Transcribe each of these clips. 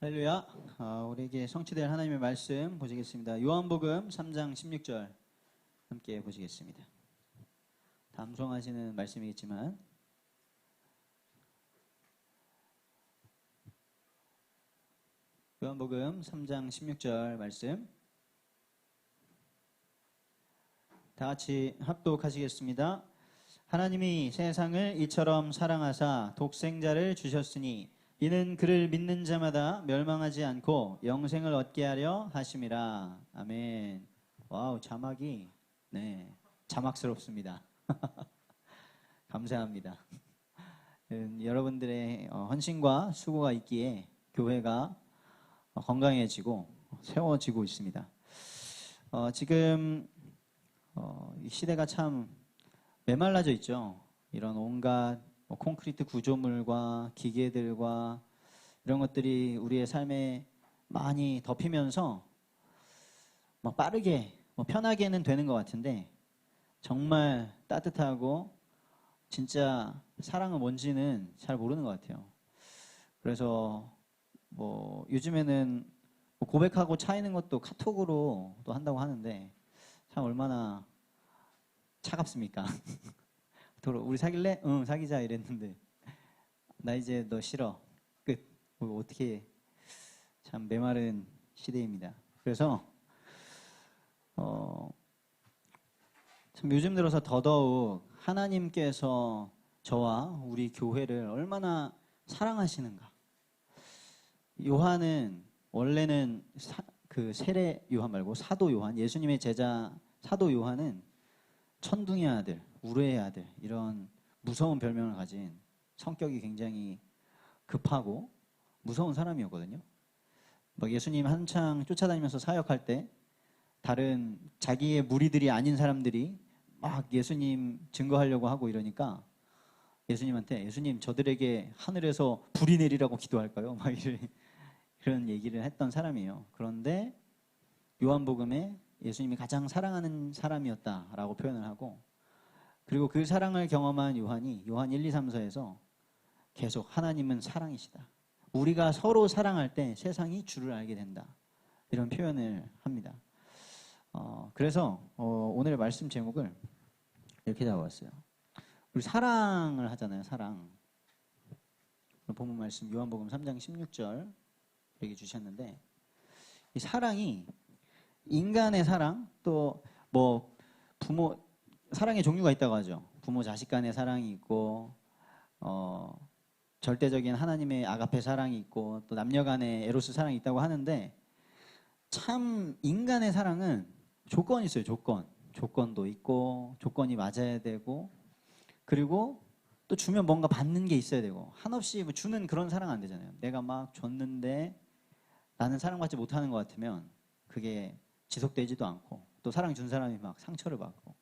할렐루야. 우리에게 성취될 하나님의 말씀 보시겠습니다. 요한복음 3장 16절 함께 보시겠습니다. 담송하시는 말씀이겠지만 요한복음 3장 16절 말씀 다 같이 합독하시겠습니다. 하나님이 세상을 이처럼 사랑하사 독생자를 주셨으니 이는 그를 믿는 자마다 멸망하지 않고 영생을 얻게 하려 하심이라. 아멘. 와우, 자막이 자막스럽습니다. 감사합니다. 여러분들의 헌신과 수고가 있기에 교회가 건강해지고 세워지고 있습니다. 지금 이 시대가 참 메말라져 있죠. 이런 온갖 콘크리트 구조물과 기계들과 이런 것들이 우리의 삶에 많이 덮이면서 빠르게 편하게는 되는 것 같은데 정말 따뜻하고 진짜 사랑은 뭔지는 잘 모르는 것 같아요. 그래서 요즘에는 고백하고 차이는 것도 카톡으로 또 한다고 하는데 참 얼마나 차갑습니까? 우리 사귈래? 응, 사귀자 이랬는데 나 이제 너 싫어. 끝. 어떻게 참 메마른 시대입니다. 그래서 참 요즘 들어서 더더욱 하나님께서 저와 우리 교회를 얼마나 사랑하시는가. 요한은 원래는 그 세례 요한 말고 사도 요한, 예수님의 제자 사도 요한은 천둥의 아들, 우레의 아들, 이런 무서운 별명을 가진 성격이 굉장히 급하고 무서운 사람이었거든요. 예수님 한창 쫓아다니면서 사역할 때 다른 자기의 무리들이 아닌 사람들이 막 예수님 증거하려고 하고 이러니까 예수님한테 예수님 저들에게 하늘에서 불이 내리라고 기도할까요? 막 이런 얘기를 했던 사람이에요. 그런데 요한복음에 예수님이 가장 사랑하는 사람이었다라고 표현을 하고, 그리고 그 사랑을 경험한 요한이 요한 1, 2, 3서에서 계속 하나님은 사랑이시다. 우리가 서로 사랑할 때 세상이 주를 알게 된다. 이런 표현을 합니다. 그래서 오늘의 말씀 제목을 이렇게 잡아봤어요. 우리 사랑을 하잖아요. 사랑. 본문 말씀 요한복음 3장 16절 이렇게 주셨는데, 이 사랑이 인간의 사랑, 또 부모 사랑의 종류가 있다고 하죠. 부모 자식 간의 사랑이 있고 절대적인 하나님의 아가페 사랑이 있고 또 남녀 간의 에로스 사랑이 있다고 하는데, 참 인간의 사랑은 조건이 있어요. 조건도 있고 조건이 맞아야 되고, 그리고 또 주면 뭔가 받는 게 있어야 되고, 한없이 주는 그런 사랑 안 되잖아요. 내가 막 줬는데 나는 사랑받지 못하는 것 같으면 그게 지속되지도 않고 또 사랑 준 사람이 막 상처를 받고.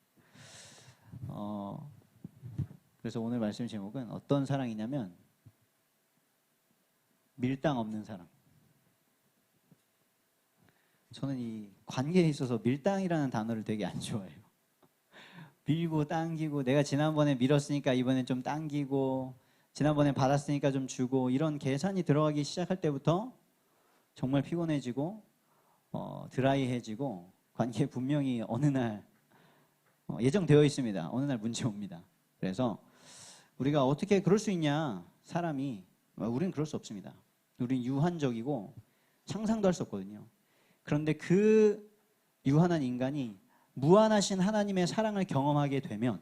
그래서 오늘 말씀 제목은 어떤 사랑이냐면 밀당 없는 사랑. 저는 이 관계에 있어서 밀당이라는 단어를 되게 안 좋아해요. 밀고 당기고, 내가 지난번에 밀었으니까 이번엔 좀 당기고, 지난번에 받았으니까 좀 주고, 이런 계산이 들어가기 시작할 때부터 정말 피곤해지고 드라이해지고, 관계에 분명히 어느 날 예정되어 있습니다. 어느 날 문제 옵니다. 그래서 우리가 어떻게 그럴 수 있냐, 사람이. 우리는 그럴 수 없습니다. 우리는 유한적이고 상상도 할 수 없거든요. 그런데 그 유한한 인간이 무한하신 하나님의 사랑을 경험하게 되면,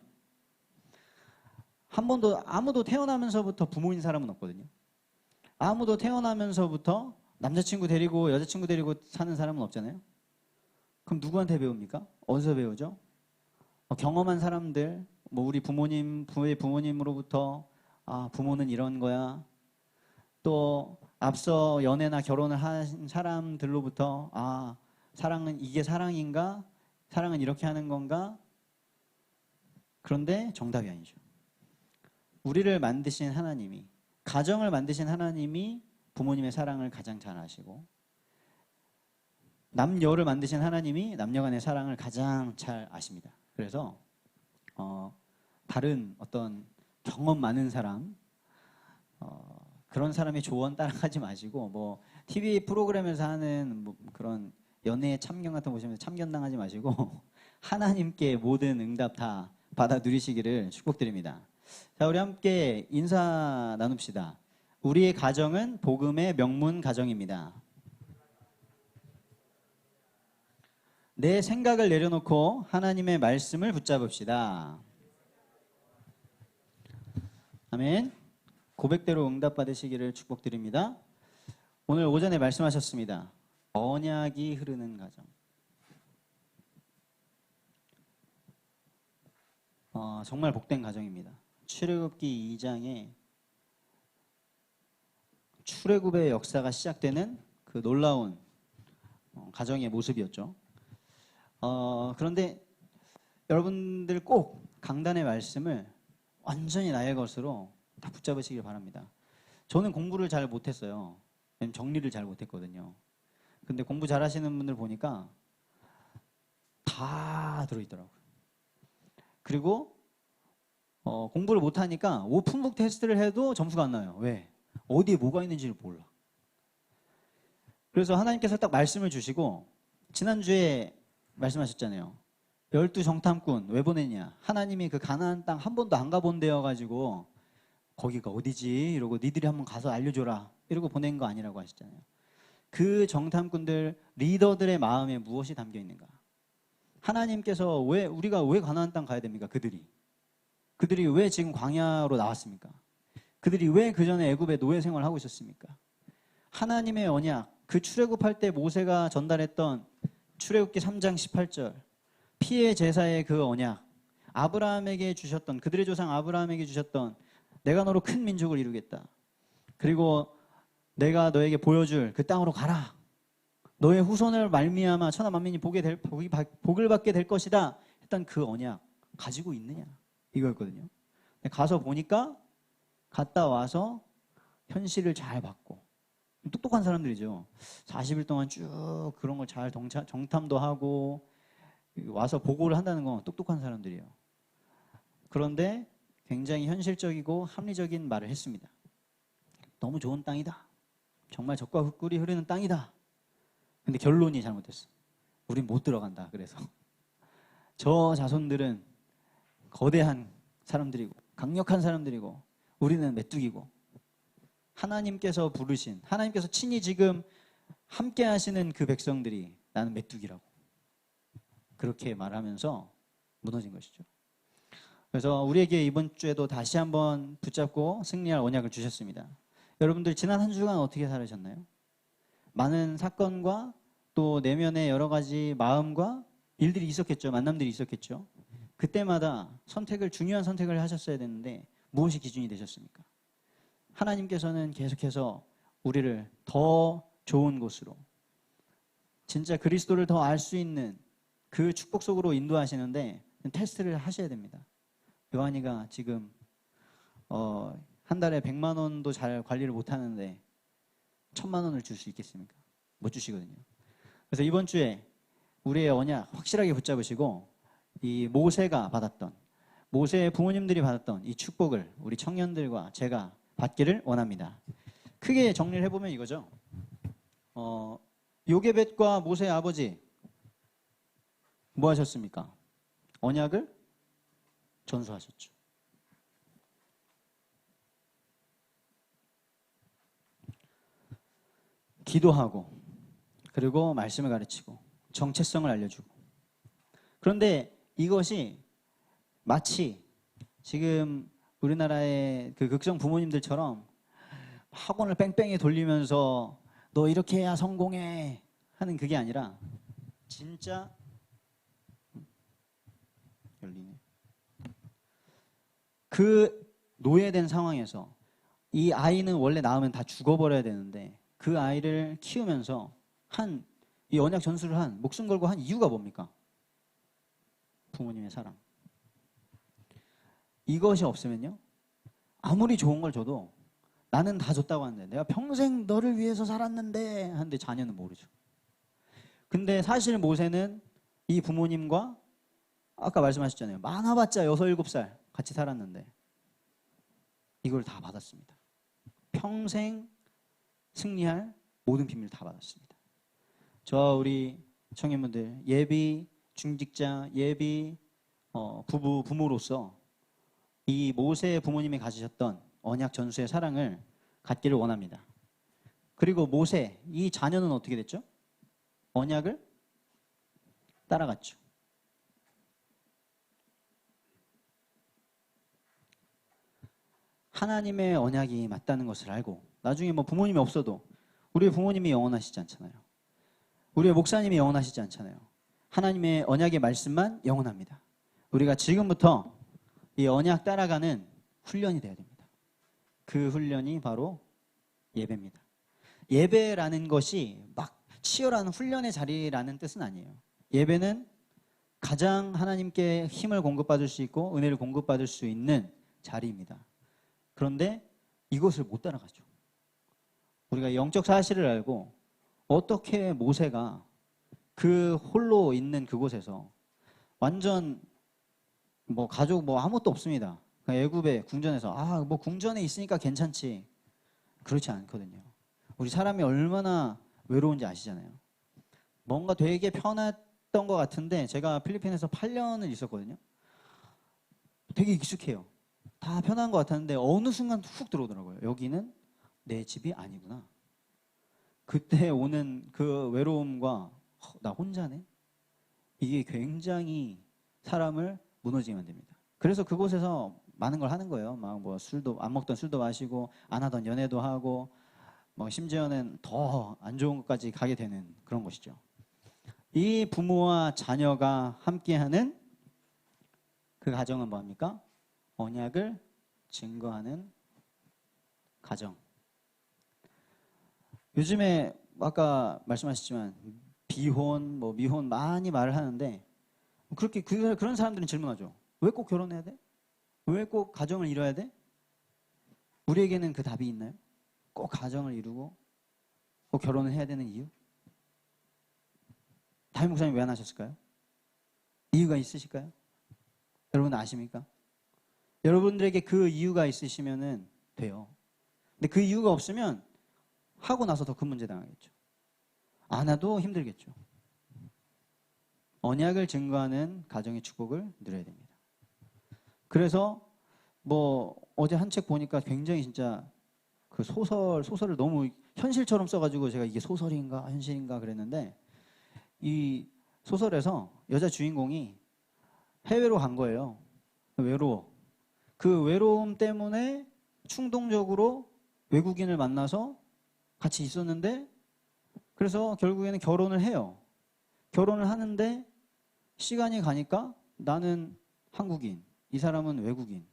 아무도 태어나면서부터 부모인 사람은 없거든요. 아무도 태어나면서부터 남자친구 데리고 여자친구 데리고 사는 사람은 없잖아요. 그럼 누구한테 배웁니까? 어디서 배우죠? 경험한 사람들, 우리 부모님으로부터 부모는 이런 거야. 또 앞서 연애나 결혼을 한 사람들로부터 사랑은 이게 사랑인가? 사랑은 이렇게 하는 건가? 그런데 정답이 아니죠. 우리를 만드신 하나님이, 가정을 만드신 하나님이 부모님의 사랑을 가장 잘 아시고, 남녀를 만드신 하나님이 남녀 간의 사랑을 가장 잘 아십니다. 그래서 다른 어떤 경험 많은 사람, 그런 사람의 조언 따라가지 마시고 TV 프로그램에서 하는 뭐 그런 연애 참견 같은 거 보시면 참견당하지 마시고 하나님께 모든 응답 다 받아 누리시기를 축복드립니다. 자, 우리 함께 인사 나눕시다. 우리의 가정은 복음의 명문 가정입니다. 내 생각을 내려놓고 하나님의 말씀을 붙잡읍시다. 아멘. 고백대로 응답받으시기를 축복드립니다. 오늘 오전에 말씀하셨습니다. 언약이 흐르는 가정. 정말 복된 가정입니다. 출애굽기 2장에 출애굽의 역사가 시작되는 그 놀라운 가정의 모습이었죠. 그런데 여러분들 꼭 강단의 말씀을 완전히 나의 것으로 다 붙잡으시길 바랍니다. 저는 공부를 잘 못했어요. 정리를 잘 못했거든요. 근데 공부 잘하시는 분들 보니까 다 들어있더라고요. 그리고 공부를 못하니까 오픈북 테스트를 해도 점수가 안 나요. 왜? 어디에 뭐가 있는지를 몰라. 그래서 하나님께서 딱 말씀을 주시고 지난주에 말씀하셨잖아요. 12정탐꾼 왜 보냈냐? 하나님이 그 가나안 땅 한 번도 안 가본 데여 가지고 거기가 어디지? 이러고 니들이 한번 가서 알려줘라 이러고 보낸 거 아니라고 하셨잖아요. 그 정탐꾼들 리더들의 마음에 무엇이 담겨 있는가? 하나님께서 우리가 왜 가나안 땅 가야 됩니까? 그들이 왜 지금 광야로 나왔습니까? 그들이 왜 그 전에 애굽의 노예 생활을 하고 있었습니까? 하나님의 언약, 그 출애굽할 때 모세가 전달했던 출애굽기 3장 18절 피의 제사의 그 언약, 아브라함에게 주셨던, 그들의 조상 아브라함에게 주셨던 내가 너로 큰 민족을 이루겠다. 그리고 내가 너에게 보여줄 그 땅으로 가라. 너의 후손을 말미암아 천하 만민이 복을 받게 될 것이다. 했던 그 언약 가지고 있느냐? 이거였거든요. 가서 보니까 갔다 와서 현실을 잘 봤고 똑똑한 사람들이죠. 40일 동안 쭉 그런 걸 잘 정탐도 하고 와서 보고를 한다는 건 똑똑한 사람들이에요. 그런데 굉장히 현실적이고 합리적인 말을 했습니다. 너무 좋은 땅이다. 정말 젖과 흙꿀이 흐르는 땅이다. 근데 결론이 잘못됐어. 우린 못 들어간다. 그래서 저 자손들은 거대한 사람들이고 강력한 사람들이고 우리는 메뚜기고 하나님께서 부르신, 하나님께서 친히 지금 함께 하시는 그 백성들이 나는 메뚜기라고 그렇게 말하면서 무너진 것이죠. 그래서 우리에게 이번 주에도 다시 한번 붙잡고 승리할 언약을 주셨습니다. 여러분들 지난 한 주간 어떻게 살으셨나요? 많은 사건과 또 내면의 여러 가지 마음과 일들이 있었겠죠. 만남들이 있었겠죠. 그때마다 중요한 선택을 하셨어야 되는데 무엇이 기준이 되셨습니까? 하나님께서는 계속해서 우리를 더 좋은 곳으로, 진짜 그리스도를 더 알 수 있는 그 축복 속으로 인도하시는데 테스트를 하셔야 됩니다. 요한이가 지금 한 달에 100만 원도 잘 관리를 못하는데 1000만 원을 줄 수 있겠습니까? 못 주시거든요. 그래서 이번 주에 우리의 언약 확실하게 붙잡으시고 이 모세의 부모님들이 받았던 이 축복을 우리 청년들과 제가 받기를 원합니다. 크게 정리를 해보면 이거죠. 요게벳과 모세의 아버지 뭐 하셨습니까? 언약을 전수하셨죠. 기도하고 그리고 말씀을 가르치고 정체성을 알려주고. 그런데 이것이 마치 지금 우리나라의 그 극성 부모님들처럼 학원을 뺑뺑이 돌리면서 너 이렇게 해야 성공해 하는 그게 아니라 진짜 열리네. 그 노예된 상황에서 이 아이는 원래 낳으면 다 죽어버려야 되는데 그 아이를 키우면서 이 언약 전수를 목숨 걸고 한 이유가 뭡니까? 부모님의 사랑. 이것이 없으면요, 아무리 좋은 걸 줘도 나는 다 줬다고 하는데 내가 평생 너를 위해서 살았는데 하는데 자녀는 모르죠. 근데 사실 모세는 이 부모님과 아까 말씀하셨잖아요. 많아봤자 6, 7살 같이 살았는데 이걸 다 받았습니다. 평생 승리할 모든 비밀을 다 받았습니다. 저와 우리 청년분들, 예비 중직자, 예비 부모로서 이 모세의 부모님이 가지셨던 언약 전수의 사랑을 갖기를 원합니다. 그리고 모세, 이 자녀는 어떻게 됐죠? 언약을 따라갔죠. 하나님의 언약이 맞다는 것을 알고, 나중에 뭐 부모님이 없어도 우리의 부모님이 영원하시지 않잖아요. 우리의 목사님이 영원하시지 않잖아요. 하나님의 언약의 말씀만 영원합니다. 우리가 지금부터 이 언약 따라가는 훈련이 돼야 됩니다. 그 훈련이 바로 예배입니다. 예배라는 것이 막 치열한 훈련의 자리라는 뜻은 아니에요. 예배는 가장 하나님께 힘을 공급받을 수 있고 은혜를 공급받을 수 있는 자리입니다. 그런데 이것을 못 따라가죠. 우리가 영적 사실을 알고 어떻게 모세가 그 홀로 있는 그곳에서 완전 뭐 가족 뭐 아무것도 없습니다. 애굽의 궁전에서 뭐 궁전에 있으니까 괜찮지. 그렇지 않거든요. 우리 사람이 얼마나 외로운지 아시잖아요. 뭔가 되게 편했던 것 같은데 제가 필리핀에서 8년을 있었거든요. 되게 익숙해요. 다 편한 것 같았는데 어느 순간 훅 들어오더라고요. 여기는 내 집이 아니구나. 그때 오는 그 외로움과 나 혼자네? 이게 굉장히 사람을 무너지게 만듭니다. 그래서 그곳에서 많은 걸 하는 거예요. 막 뭐 술도 안 먹던 술도 마시고 안 하던 연애도 하고 뭐 심지어는 더 안 좋은 것까지 가게 되는 그런 것이죠. 이 부모와 자녀가 함께하는 그 가정은 뭐합니까? 언약을 증거하는 가정. 요즘에 아까 말씀하셨지만 비혼, 뭐 미혼 많이 말을 하는데 그렇게 그런 사람들은 질문하죠. 왜 꼭 결혼해야 돼? 왜 꼭 가정을 이뤄야 돼? 우리에게는 그 답이 있나요? 꼭 가정을 이루고 꼭 결혼을 해야 되는 이유? 담임 목사님 왜 안 하셨을까요? 이유가 있으실까요? 여러분 아십니까? 여러분들에게 그 이유가 있으시면은 돼요. 근데 그 이유가 없으면 하고 나서 더 큰 문제 당하겠죠. 안 해도 힘들겠죠. 언약을 증거하는 가정의 축복을 누려야 됩니다. 그래서 뭐 어제 한 책 보니까 굉장히 진짜 그 소설을 너무 현실처럼 써가지고 제가 이게 소설인가 현실인가 그랬는데 이 소설에서 여자 주인공이 해외로 간 거예요. 외로워. 그 외로움 때문에 충동적으로 외국인을 만나서 같이 있었는데 그래서 결국에는 결혼을 해요. 결혼을 하는데 시간이 가니까 나는 한국인, 이 사람은 외국인.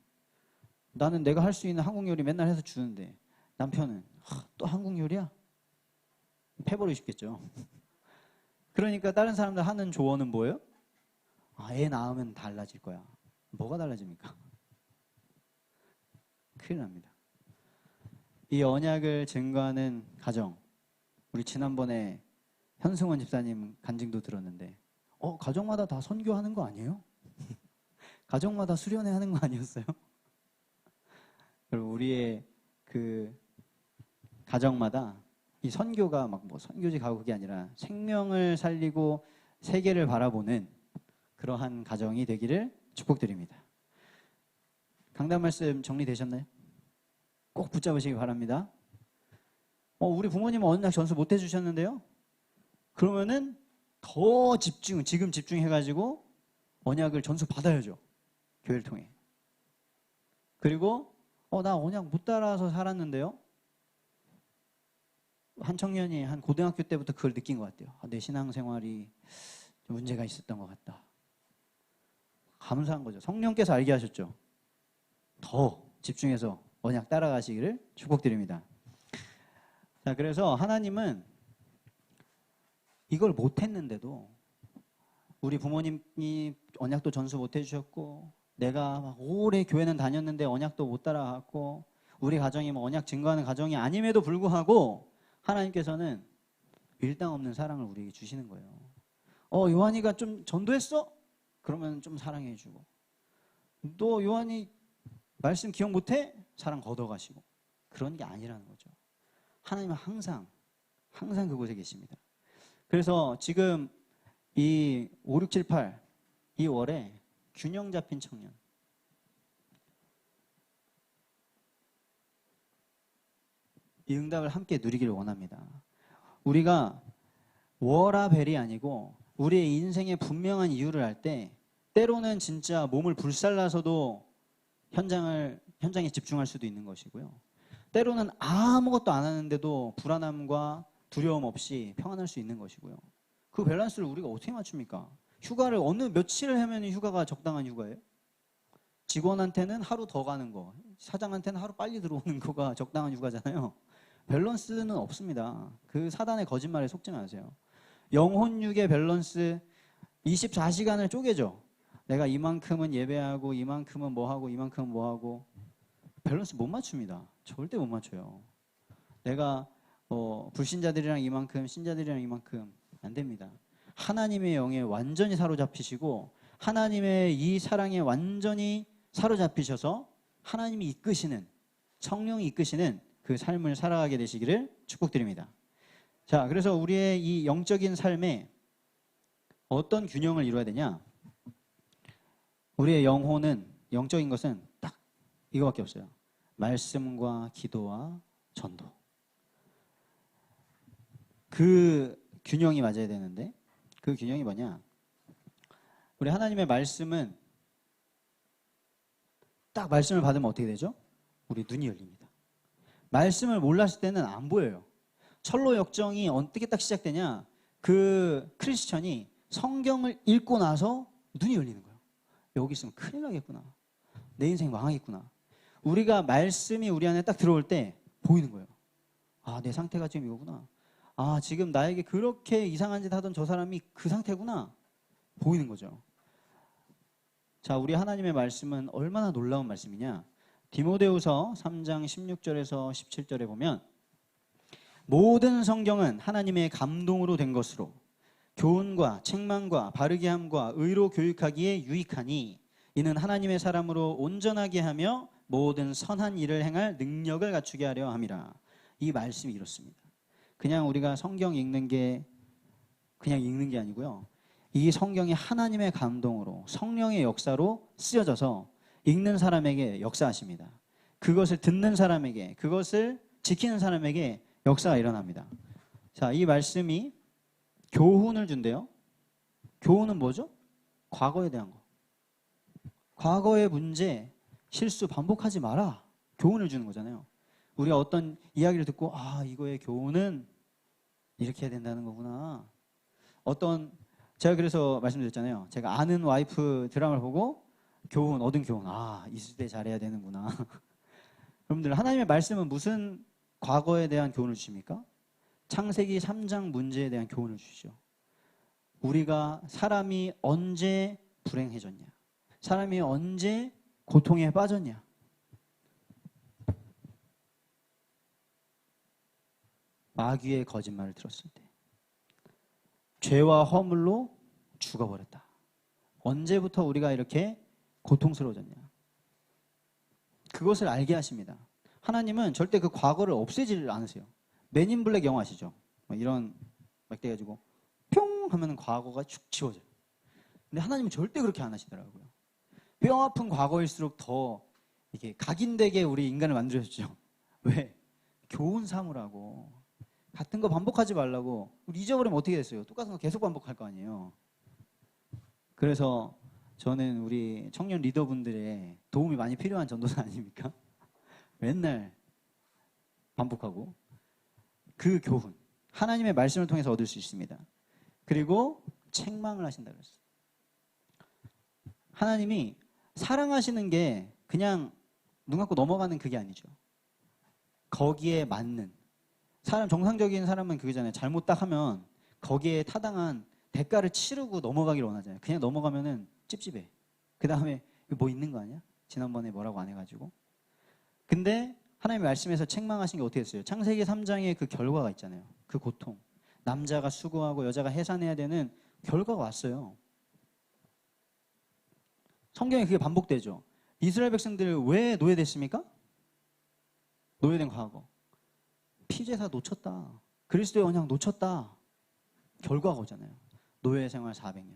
나는 내가 할 수 있는 한국 요리 맨날 해서 주는데 남편은 또 한국 요리야? 패버리고 싶겠죠. 그러니까 다른 사람들 하는 조언은 뭐예요? 애 낳으면 달라질 거야. 뭐가 달라집니까? 큰일 납니다. 이 언약을 증거하는 가정. 우리 지난번에 현승원 집사님 간증도 들었는데 가정마다 다 선교하는 거 아니에요? 가정마다 수련회 하는 거 아니었어요? 그리고 우리의 그 가정마다 이 선교가 막 뭐 선교지 가고 그게 아니라 생명을 살리고 세계를 바라보는 그러한 가정이 되기를 축복드립니다. 강단 말씀 정리되셨나요? 꼭 붙잡으시기 바랍니다. 우리 부모님은 언약 전수 못 해주셨는데요? 그러면은 더 지금 집중해가지고 언약을 전수 받아야죠. 교회를 통해. 그리고 나 언약 못 따라서 살았는데요? 한 청년이 한 고등학교 때부터 그걸 느낀 것 같아요. 내 신앙생활이 문제가 있었던 것 같다. 감사한 거죠. 성령께서 알게 하셨죠. 더 집중해서 언약 따라가시기를 축복드립니다. 자, 그래서 하나님은 이걸 못했는데도 우리 부모님이 언약도 전수 못 해주셨고 내가 막 오래 교회는 다녔는데 언약도 못 따라갔고 우리 가정이 뭐 언약 증거하는 가정이 아님에도 불구하고 하나님께서는 밀당 없는 사랑을 우리에게 주시는 거예요. 요한이가 좀 전도했어? 그러면 좀 사랑해주고 너 요한이 말씀 기억 못해? 사랑 걷어가시고 그런 게 아니라는 거죠. 하나님은 항상 그곳에 계십니다. 그래서 지금 이 5, 6, 7, 8 이 월에 균형 잡힌 청년, 이 응답을 함께 누리기를 원합니다. 우리가 워라벨이 아니고 우리의 인생의 분명한 이유를 알 때 때로는 진짜 몸을 불살라서도 현장에 집중할 수도 있는 것이고요. 때로는 아무것도 안 하는데도 불안함과 두려움 없이 평안할 수 있는 것이고요. 그 밸런스를 우리가 어떻게 맞춥니까? 휴가를 어느 며칠을 하면 휴가가 적당한 휴가예요? 직원한테는 하루 더 가는 거, 사장한테는 하루 빨리 들어오는 거가 적당한 휴가잖아요. 밸런스는 없습니다. 그 사단의 거짓말에 속지 마세요. 영혼육의 밸런스 24시간을 쪼개죠. 내가 이만큼은 예배하고 이만큼은 뭐하고 이만큼은 뭐하고 밸런스 못 맞춥니다. 절대 못 맞춰요. 내가 불신자들이랑 이만큼 신자들이랑 이만큼 안 됩니다. 하나님의 영에 완전히 사로잡히시고 하나님의 이 사랑에 완전히 사로잡히셔서 하나님이 이끄시는, 성령이 이끄시는 그 삶을 살아가게 되시기를 축복드립니다. 자, 그래서 우리의 이 영적인 삶에 어떤 균형을 이루어야 되냐? 우리의 영혼은, 영적인 것은 딱 이거밖에 없어요. 말씀과 기도와 전도. 그 균형이 맞아야 되는데 그 균형이 뭐냐? 우리 하나님의 말씀은 딱 말씀을 받으면 어떻게 되죠? 우리 눈이 열립니다. 말씀을 몰랐을 때는 안 보여요. 철로 역정이 어떻게 딱 시작되냐? 그 크리스천이 성경을 읽고 나서 눈이 열리는 거예요. 여기 있으면 큰일 나겠구나. 내 인생 망하겠구나. 우리가 말씀이 우리 안에 딱 들어올 때 보이는 거예요. 아, 내 상태가 지금 이거구나. 아, 지금 나에게 그렇게 이상한 짓 하던 저 사람이 그 상태구나. 보이는 거죠. 자, 우리 하나님의 말씀은 얼마나 놀라운 말씀이냐? 디모데후서 3장 16절에서 17절에 보면 모든 성경은 하나님의 감동으로 된 것으로 교훈과 책망과 바르게 함과 의로 교육하기에 유익하니 이는 하나님의 사람으로 온전하게 하며 모든 선한 일을 행할 능력을 갖추게 하려 함이라. 이 말씀이 이렇습니다. 그냥 우리가 성경 읽는 게 그냥 읽는 게 아니고요. 이 성경이 하나님의 감동으로 성령의 역사로 쓰여져서 읽는 사람에게 역사하십니다. 그것을 듣는 사람에게, 그것을 지키는 사람에게 역사가 일어납니다. 자, 이 말씀이 교훈을 준대요. 교훈은 뭐죠? 과거에 대한 거. 과거의 문제, 실수 반복하지 마라. 교훈을 주는 거잖아요. 우리가 어떤 이야기를 듣고 아, 이거의 교훈은 이렇게 해야 된다는 거구나. 제가 그래서 말씀드렸잖아요. 제가 아는 와이프 드라마를 보고 얻은 교훈. 아, 있을 때 잘해야 되는구나. 여러분들, 하나님의 말씀은 무슨 과거에 대한 교훈을 주십니까? 창세기 3장 문제에 대한 교훈을 주시죠. 우리가 사람이 언제 불행해졌냐? 사람이 언제 고통에 빠졌냐? 마귀의 거짓말을 들었을 때. 죄와 허물로 죽어버렸다. 언제부터 우리가 이렇게 고통스러워졌냐? 그것을 알게 하십니다. 하나님은 절대 그 과거를 없애지를 않으세요. 맨인 블랙 영화 아시죠? 이런 막 돼가지고 뿅 하면 과거가 축 지워져요. 근데 하나님은 절대 그렇게 안 하시더라고요. 뼈 아픈 과거일수록 더 이게 각인되게 우리 인간을 만들어주죠. 왜? 교훈 삼으라고. 같은 거 반복하지 말라고. 우리 잊어버리면 어떻게 됐어요? 똑같은 거 계속 반복할 거 아니에요. 그래서 저는 우리 청년 리더분들의 도움이 많이 필요한 전도사 아닙니까? 맨날 반복하고 그 교훈, 하나님의 말씀을 통해서 얻을 수 있습니다. 그리고 책망을 하신다 그랬어요. 하나님이 사랑하시는 게 그냥 눈 감고 넘어가는 그게 아니죠. 거기에 맞는 사람, 정상적인 사람은 그거잖아요. 잘못 딱 하면 거기에 타당한 대가를 치르고 넘어가기를 원하잖아요. 그냥 넘어가면은 찝찝해. 그 다음에 뭐 있는 거 아니야? 지난번에 뭐라고 안 해가지고. 근데 하나님의 말씀에서 책망하신 게 어떻게 했어요? 창세기 3장에 그 결과가 있잖아요. 그 고통. 남자가 수고하고 여자가 해산해야 되는 결과가 왔어요. 성경에 그게 반복되죠. 이스라엘 백성들 왜 노예됐습니까? 노예된 과거. 피제사 놓쳤다. 그리스도의 언약 놓쳤다. 결과가 오잖아요. 노예 생활 400년.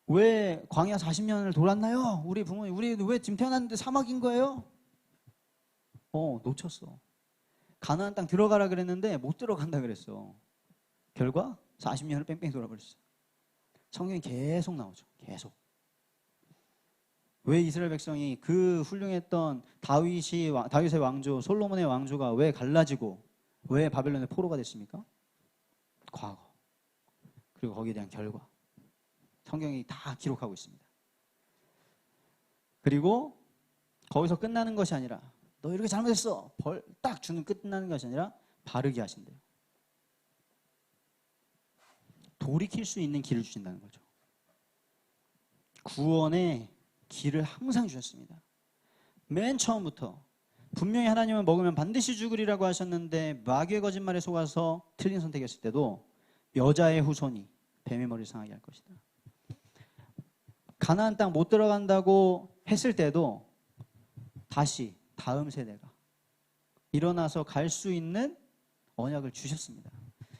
왜 광야 40년을 돌았나요? 우리 부모님, 우리 왜 지금 태어났는데 사막인 거예요? 놓쳤어. 가나안 땅 들어가라 그랬는데 못 들어간다 그랬어. 결과 40년을 뺑뺑 돌아버렸어. 성경이 계속 나오죠. 계속. 왜 이스라엘 백성이 그 훌륭했던 다윗의 왕조, 솔로몬의 왕조가 왜 갈라지고 왜 바벨론의 포로가 됐습니까? 과거. 그리고 거기에 대한 결과. 성경이 다 기록하고 있습니다. 그리고 거기서 끝나는 것이 아니라 너 이렇게 잘못했어. 벌 딱 주는 끝나는 것이 아니라 바르게 하신대요. 돌이킬 수 있는 길을 주신다는 거죠. 구원의 길을 항상 주셨습니다. 맨 처음부터 분명히 하나님은 먹으면 반드시 죽으리라고 하셨는데 마귀의 거짓말에 속아서 틀린 선택했을 때도 여자의 후손이 뱀의 머리를 상하게 할 것이다. 가나안 땅 못 들어간다고 했을 때도 다시 다음 세대가 일어나서 갈 수 있는 언약을 주셨습니다.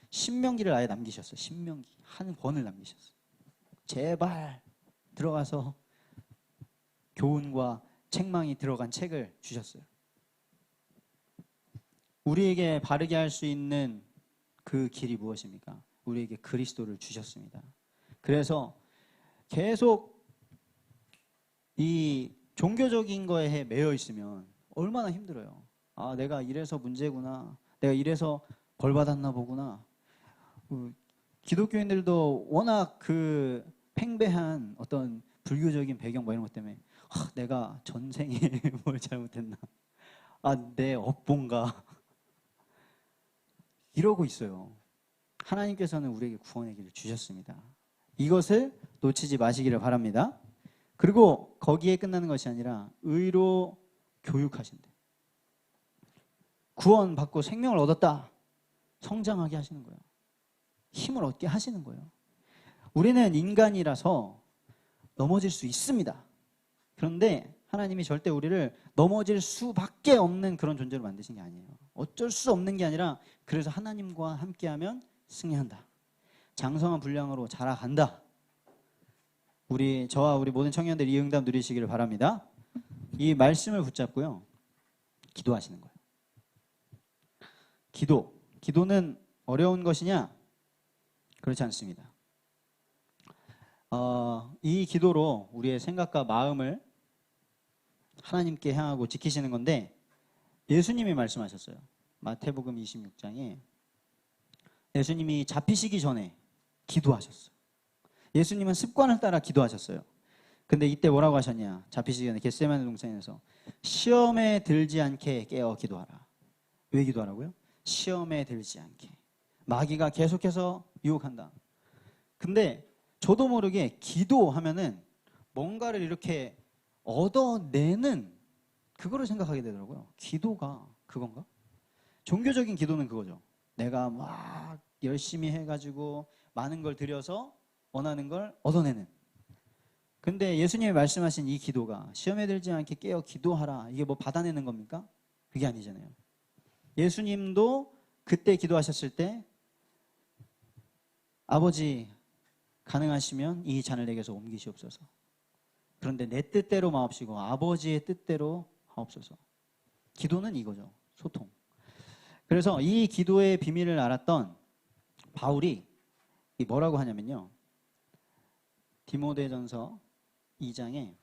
신명기를 아예 남기셨어요. 신명기 한 권을 남기셨어요. 제발 들어가서 교훈과 책망이 들어간 책을 주셨어요. 우리에게 바르게 할 수 있는 그 길이 무엇입니까? 우리에게 그리스도를 주셨습니다. 그래서 계속 이 종교적인 거에 매여 있으면 얼마나 힘들어요. 아, 내가 이래서 문제구나. 내가 이래서 벌 받았나 보구나. 기독교인들도 워낙 그 팽배한 어떤 불교적인 배경 뭐 이런 것 때문에 내가 전생에 뭘 잘못했나. 내 업본가. 이러고 있어요. 하나님께서는 우리에게 구원의 길을 주셨습니다. 이것을 놓치지 마시기를 바랍니다. 그리고 거기에 끝나는 것이 아니라 의로 교육하신대. 구원받고 생명을 얻었다. 성장하게 하시는 거예요. 힘을 얻게 하시는 거예요. 우리는 인간이라서 넘어질 수 있습니다. 그런데 하나님이 절대 우리를 넘어질 수밖에 없는 그런 존재로 만드신 게 아니에요. 어쩔 수 없는 게 아니라 그래서 하나님과 함께하면 승리한다. 장성한 분량으로 자라간다. 저와 우리 모든 청년들 이 응답 누리시기를 바랍니다. 이 말씀을 붙잡고요. 기도하시는 거예요. 기도는 어려운 것이냐? 그렇지 않습니다. 이 기도로 우리의 생각과 마음을 하나님께 향하고 지키시는 건데 예수님이 말씀하셨어요. 마태복음 26장에 예수님이 잡히시기 전에 기도하셨어요. 예수님은 습관을 따라 기도하셨어요. 근데 이때 뭐라고 하셨냐? 잡히시기 전에 겟세마네 동산에서 시험에 들지 않게 깨어 기도하라. 왜 기도하라고요? 시험에 들지 않게. 마귀가 계속해서 유혹한다. 근데 저도 모르게 기도하면은 뭔가를 이렇게 얻어내는 그거를 생각하게 되더라고요. 기도가 그건가? 종교적인 기도는 그거죠. 내가 막 열심히 해가지고 많은 걸 들여서 원하는 걸 얻어내는. 근데 예수님이 말씀하신 이 기도가 시험에 들지 않게 깨어 기도하라. 이게 뭐 받아내는 겁니까? 그게 아니잖아요. 예수님도 그때 기도하셨을 때 아버지 가능하시면 이 잔을 내게서 옮기시옵소서. 그런데 내 뜻대로 마옵시고 아버지의 뜻대로 하옵소서. 기도는 이거죠. 소통. 그래서 이 기도의 비밀을 알았던 바울이 뭐라고 하냐면요. 디모데전서 2장에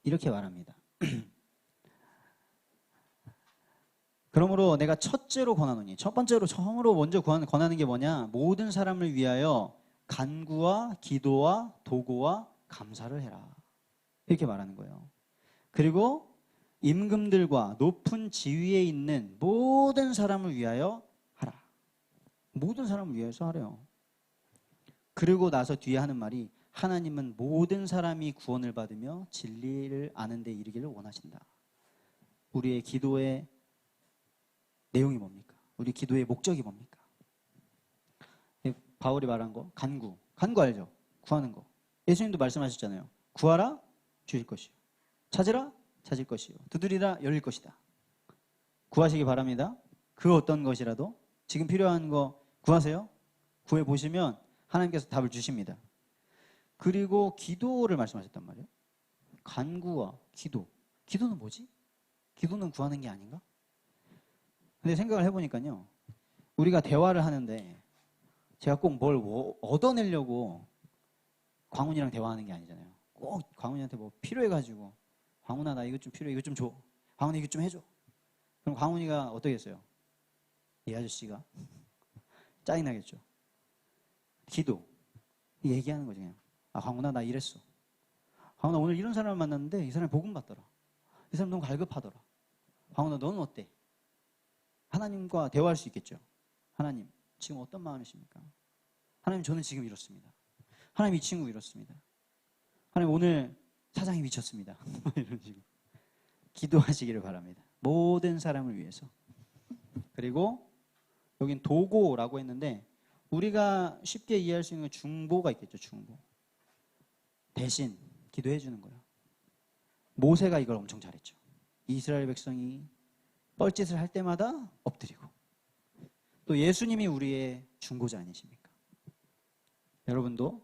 이렇게 말합니다. 그러므로 내가 첫째로 권하노니, 첫 번째로 처음으로 먼저 권하는 게 뭐냐? 모든 사람을 위하여 간구와 기도와 도구와 감사를 해라. 이렇게 말하는 거예요. 그리고 임금들과 높은 지위에 있는 모든 사람을 위하여 하라. 모든 사람을 위해서 하래요. 그리고 나서 뒤에 하는 말이 하나님은 모든 사람이 구원을 받으며 진리를 아는 데 이르기를 원하신다. 우리의 기도의 내용이 뭡니까? 우리 기도의 목적이 뭡니까? 바울이 말한 거, 간구 알죠? 구하는 거. 예수님도 말씀하셨잖아요. 구하라, 주실 것이요. 찾으라, 찾을 것이요. 두드리라, 열릴 것이다. 구하시기 바랍니다. 그 어떤 것이라도 지금 필요한 거 구하세요. 구해보시면 하나님께서 답을 주십니다. 그리고 기도를 말씀하셨단 말이에요. 간구와 기도. 기도는 뭐지? 기도는 구하는 게 아닌가? 근데 생각을 해보니까요. 우리가 대화를 하는데 제가 꼭 뭘 얻어내려고 광훈이랑 대화하는 게 아니잖아요. 꼭 광훈이한테 뭐 필요해가지고 광훈아 나 이것 좀 필요해 이것 좀 줘. 광훈이 이것 좀 해줘. 그럼 광훈이가 어떻게 했어요? 이 아저씨가 짜증나겠죠. 기도 얘기하는 거죠. 그냥 광훈아 나 이랬어. 광훈아 오늘 이런 사람을 만났는데 이 사람이 복음 받더라. 이 사람 너무 갈급하더라. 광훈아 너는 어때? 하나님과 대화할 수 있겠죠. 하나님 지금 어떤 마음이십니까? 하나님 저는 지금 이렇습니다. 하나님 이 친구 이렇습니다. 하나님 오늘 사장이 미쳤습니다. 이런 식으로 기도하시기를 바랍니다. 모든 사람을 위해서. 그리고 여긴 도고라고 했는데 우리가 쉽게 이해할 수 있는 중보가 있겠죠. 중보. 대신 기도해 주는 거예요. 모세가 이걸 엄청 잘했죠. 이스라엘 백성이 뻘짓을 할 때마다 엎드리고 또 예수님이 우리의 중보자 아니십니까? 여러분도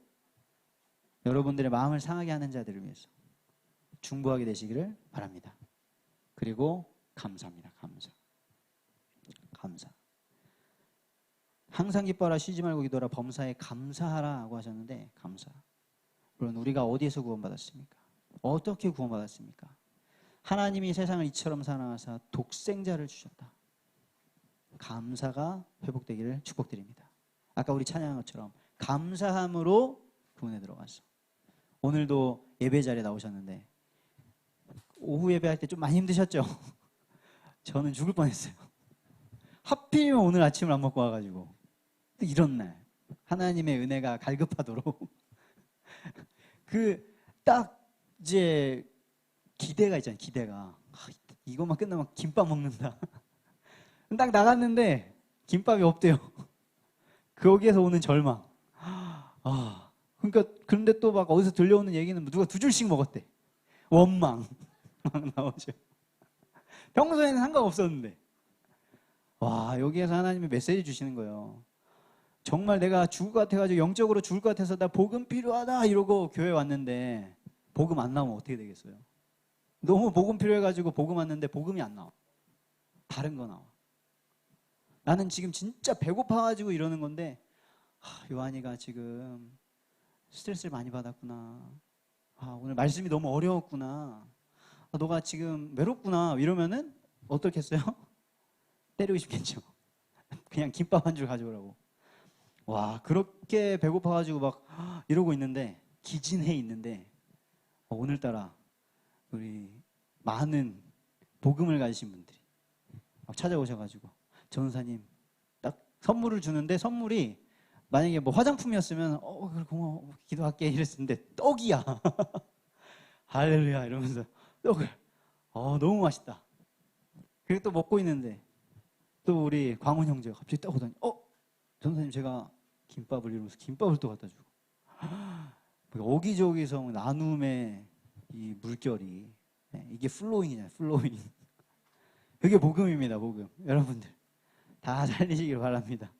여러분들의 마음을 상하게 하는 자들을 위해서 중보하게 되시기를 바랍니다. 그리고 감사합니다. 감사. 항상 기뻐하라 쉬지 말고 기도하라 범사에 감사하라고 하셨는데 감사. 물론 우리가 어디에서 구원받았습니까? 어떻게 구원받았습니까? 하나님이 세상을 이처럼 사랑하사 독생자를 주셨다. 감사가 회복되기를 축복드립니다. 아까 우리 찬양한 것처럼 감사함으로 구원에 들어가서 오늘도 예배 자리에 나오셨는데 오후 예배할 때 좀 많이 힘드셨죠? 저는 죽을 뻔했어요. 하필이면 오늘 아침을 안 먹고 와가지고 이런 날 하나님의 은혜가 갈급하도록 그 딱 이제 기대가 있잖아요. 기대가 이것만 끝나면 김밥 먹는다. 딱 나갔는데 김밥이 없대요. 거기에서 오는 절망. 그러니까 그런데 또 막 어디서 들려오는 얘기는 누가 2줄씩 먹었대. 원망 막 나오죠. 평소에는 상관없었는데 와 여기에서 하나님이 메시지 주시는 거예요. 정말 내가 죽을 것 같아가지고 영적으로 죽을 것 같아서 나 복음 필요하다 이러고 교회 왔는데 복음 안 나오면 어떻게 되겠어요? 너무 복음 필요해가지고 복음 왔는데 복음이 안 나와. 다른 거 나와. 나는 지금 진짜 배고파가지고 이러는 건데 요한이가 지금 스트레스를 많이 받았구나. 오늘 말씀이 너무 어려웠구나. 너가 지금 외롭구나. 이러면은 어떻겠어요? 때리고 싶겠죠. 그냥 김밥 한 줄 가져오라고. 와 그렇게 배고파가지고 막 이러고 있는데 기진해 있는데 오늘따라 우리 많은 복음을 가지신 분들이 막 찾아오셔가지고 전사님 딱 선물을 주는데 선물이 만약에 뭐 화장품이었으면 그래 고마워 기도할게 이랬을 텐데 떡이야. 할렐루야 이러면서 떡을 너무 맛있다. 그리고 또 먹고 있는데 또 우리 광훈 형제가 갑자기 딱 오더니 전사님 제가 김밥을 이러면서 김밥을 또 갖다 주고 어기저기서 나눔의 이 물결이 이게 플로잉이잖아요. 플로잉. 그게 복음입니다. 복음. 여러분들 다 살리시길 바랍니다.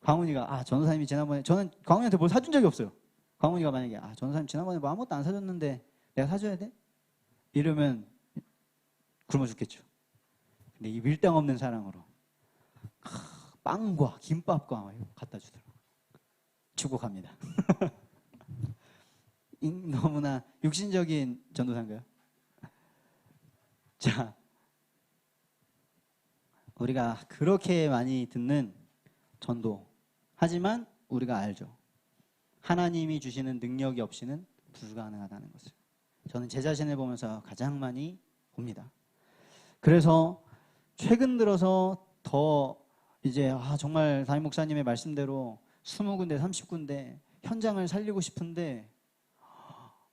광훈이가 전사님이 지난번에 저는 광훈이한테 뭘 사준 적이 없어요. 광훈이가 만약에 전사님 지난번에 뭐 아무것도 안 사줬는데 내가 사줘야 돼? 이러면 굶어 죽겠죠. 근데 이 밀당 없는 사랑으로 빵과 김밥과 갖다 주더라고요. 축복합니다. 너무나 육신적인 전도사인가요? 자, 우리가 그렇게 많이 듣는 전도. 하지만 우리가 알죠. 하나님이 주시는 능력이 없이는 불가능하다는 것을. 저는 제 자신을 보면서 가장 많이 봅니다. 그래서 최근 들어서 더 이제 정말 담임 목사님의 말씀대로 20군데, 30군데 현장을 살리고 싶은데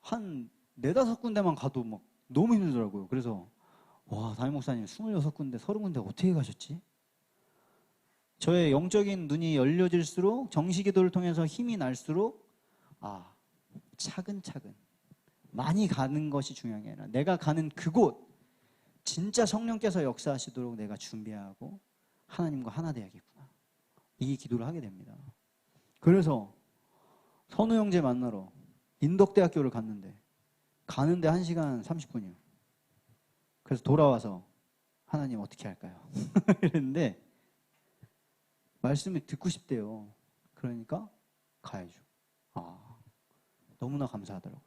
한 4-5군데만 가도 막 너무 힘들더라고요. 그래서 담임 목사님 26군데, 30군데 어떻게 가셨지? 저의 영적인 눈이 열려질수록 정시기도를 통해서 힘이 날수록 차근차근 많이 가는 것이 중요한 게 아니라 내가 가는 그곳 진짜 성령께서 역사하시도록 내가 준비하고 하나님과 하나 되어야겠구나. 이 기도를 하게 됩니다. 그래서 선우 형제 만나러 인덕대학교를 갔는데 가는데 1시간 30분이요. 그래서 돌아와서 하나님 어떻게 할까요? 이랬는데 말씀을 듣고 싶대요. 그러니까 가야죠. 너무나 감사하더라고요.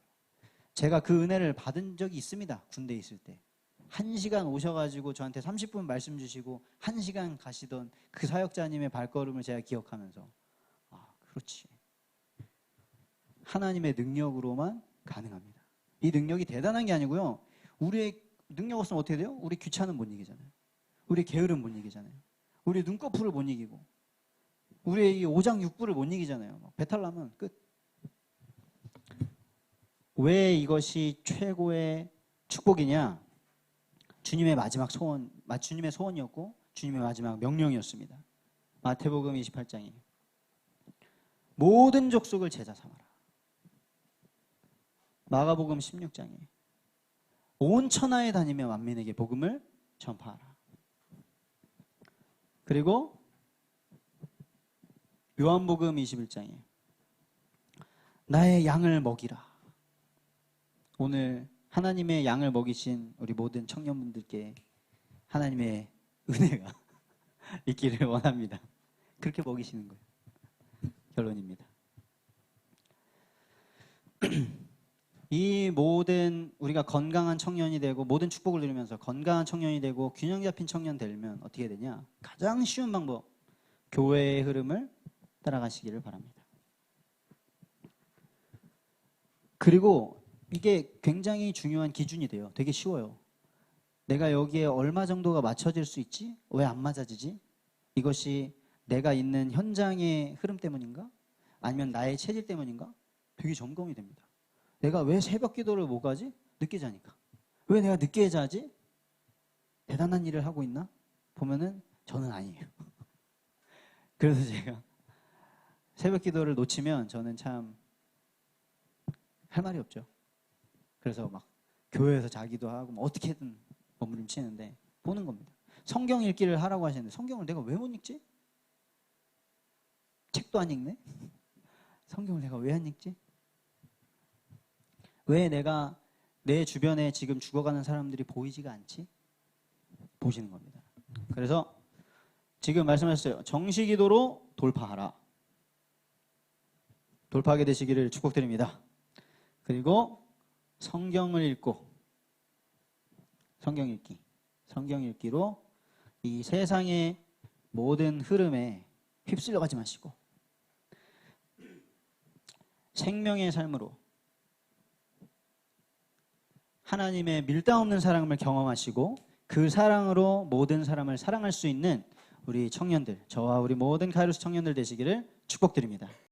제가 그 은혜를 받은 적이 있습니다. 군대에 있을 때. 1시간 오셔가지고 저한테 30분 말씀 주시고 1시간 가시던 그 사역자님의 발걸음을 제가 기억하면서 그렇지. 하나님의 능력으로만 가능합니다. 이 능력이 대단한 게 아니고요. 우리의 능력 없으면 어떻게 돼요? 우리 귀찮은 못 이기잖아요. 우리 게으름 못 이기잖아요. 우리 눈꺼풀을 못 이기고 우리의 이 오장육부를 못 이기잖아요. 배탈 나면 끝. 왜 이것이 최고의 축복이냐? 주님의 마지막 소원, 주님의 소원이었고 주님의 마지막 명령이었습니다. 마태복음 28장에 모든 족속을 제자 삼아라. 마가복음 16장에 온 천하에 다니며 만민에게 복음을 전파하라. 그리고 요한복음 21장에 나의 양을 먹이라. 오늘 하나님의 양을 먹이신 우리 모든 청년분들께 하나님의 은혜가 있기를 원합니다. 그렇게 먹이시는 거예요. 결론입니다. 이 모든 우리가 건강한 청년이 되고 모든 축복을 누리면서 건강한 청년이 되고 균형 잡힌 청년 되면 어떻게 되냐? 가장 쉬운 방법, 교회의 흐름을 따라가시기를 바랍니다. 그리고 이게 굉장히 중요한 기준이 돼요. 되게 쉬워요. 내가 여기에 얼마 정도가 맞춰질 수 있지? 왜 안 맞아지지? 이것이 내가 있는 현장의 흐름 때문인가? 아니면 나의 체질 때문인가? 되게 점검이 됩니다. 내가 왜 새벽 기도를 못 가지? 늦게 자니까. 왜 내가 늦게 자지? 대단한 일을 하고 있나? 보면은 저는 아니에요. 그래서 제가 새벽 기도를 놓치면 저는 참 할 말이 없죠. 그래서 막 교회에서 자기도 하고 뭐 어떻게든 몸부림치는데 보는 겁니다. 성경 읽기를 하라고 하시는데 성경을 내가 왜 못 읽지? 책도 안 읽네? 성경을 내가 왜 안 읽지? 왜 내가 내 주변에 지금 죽어가는 사람들이 보이지가 않지? 보시는 겁니다. 그래서 지금 말씀하셨어요. 정시기도로 돌파하라. 돌파하게 되시기를 축복드립니다. 그리고 성경을 읽고 성경 읽기로 이 세상의 모든 흐름에 휩쓸려가지 마시고 생명의 삶으로 하나님의 밀당 없는 사랑을 경험하시고 그 사랑으로 모든 사람을 사랑할 수 있는 우리 청년들, 저와 우리 모든 카이로스 청년들 되시기를 축복드립니다.